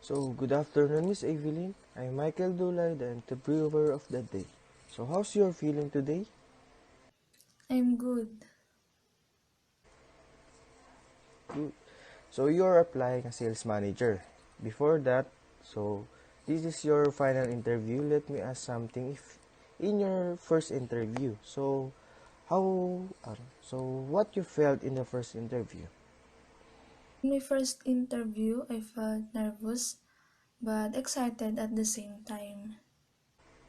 So, good afternoon, Miss Evelyn. I'm Michael Dulay, the interviewer of the day. So, how's your feeling today? I'm good. Good. So, you're applying a sales manager. Before that, so this is your final interview. Let me ask something. If in your first interview, how, what you felt in the first interview? In my first interview, I felt nervous but excited at the same time.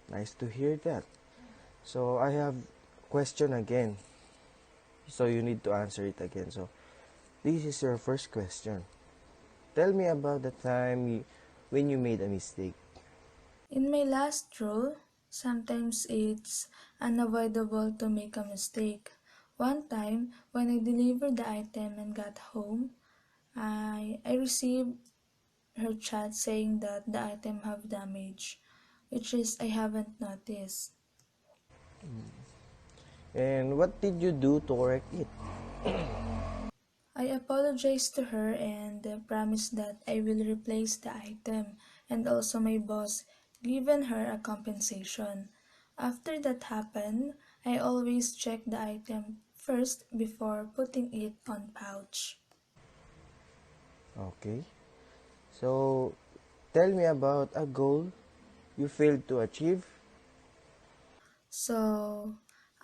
Nice to hear that. So, I have question again. So, you need to answer it again. So, this is your first question. Tell me about the time when you made a mistake. In my last role, sometimes it's unavoidable to make a mistake. One time, when I delivered the item and got home, I received her chat saying that the item have damage, which is I haven't noticed. And what did you do to correct it? I apologized to her and promised that I will replace the item, and also my boss given her a compensation. After that happened, I always check the item first before putting it on pouch. Okay. So, tell me about a goal you failed to achieve. So,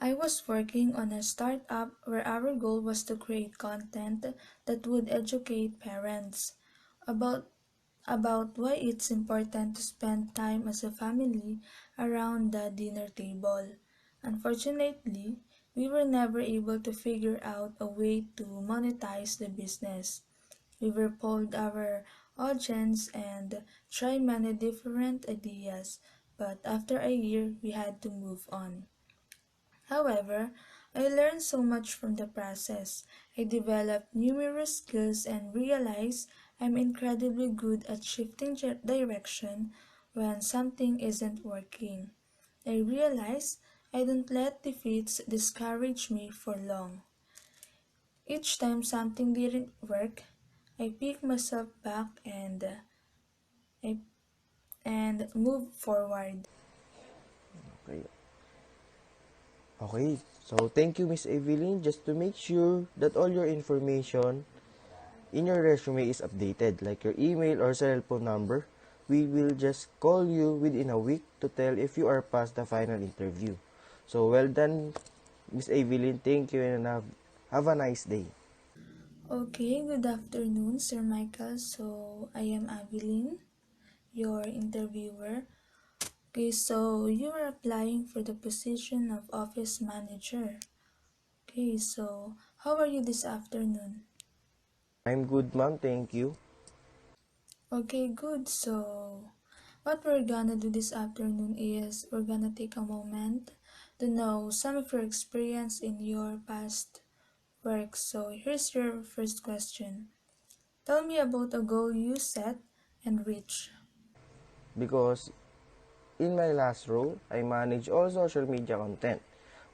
I was working on a startup where our goal was to create content that would educate parents about about why it's important to spend time as a family around the dinner table. Unfortunately, we were never able to figure out a way to monetize the business. We were polled our audience and tried many different ideas, but after a year we had to move on. However, I learned so much from the process. I developed numerous skills and realized I'm incredibly good at shifting direction when something isn't working. I realized I don't let defeats discourage me for long. Each time something didn't work, I pick myself back I, and move forward. Okay. Okay. So, thank you, Miss Evelyn. Just to make sure that all your information in your resume is updated, like your email or cell phone number, we will just call you within a week to tell if you are past the final interview. So, well done, Miss Evelyn. Thank you and have a nice day. Okay, good afternoon, Sir Michael. So, I am Avilene, your interviewer. Okay, so you are applying for the position of office manager. Okay, so how are you this afternoon? I'm good, ma'am. Thank you. Okay, good. So, what we're gonna do this afternoon is we're gonna take a moment to know some of your experience in your past work. So, here's your first question. Tell me about a goal you set and reach. Because in my last role, I manage all social media content.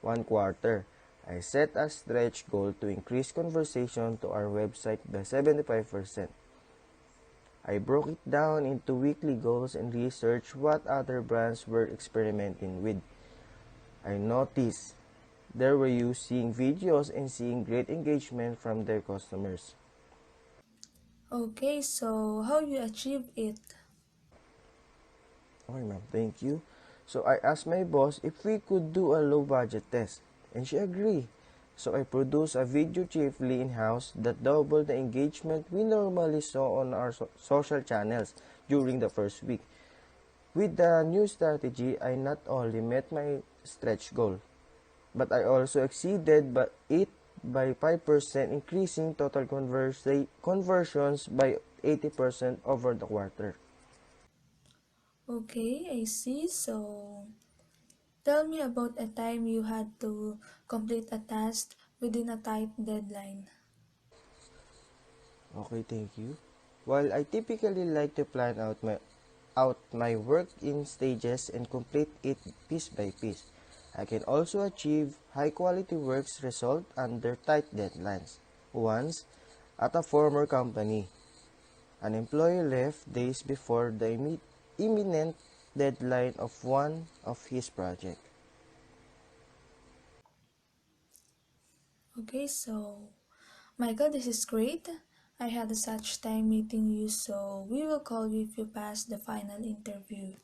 One quarter, I set a stretch goal to increase conversation to our website by 75%. I broke it down into weekly goals and researched what other brands were experimenting with. I noticed they were using videos and seeing great engagement from their customers. Okay, so how you achieve it? Okay, ma'am, thank you. So I asked my boss if we could do a low budget test, and she agreed. So I produced a video chiefly in-house that doubled the engagement we normally saw on our social channels during the first week. With the new strategy, I not only met my stretch goal, but I also exceeded it by 5%, increasing total conversions by 80% over the quarter. Okay, I see. So, tell me about a time you had to complete a task within a tight deadline. Okay, thank you. While I typically like to plan out my work in stages and complete it piece by piece, I can also achieve high quality works result under tight deadlines. Once, at a former company, An employee left days before the imminent deadline of one of his projects. Okay, so Michael, this is great. I had such time meeting you, so we will call you if you pass the final interview.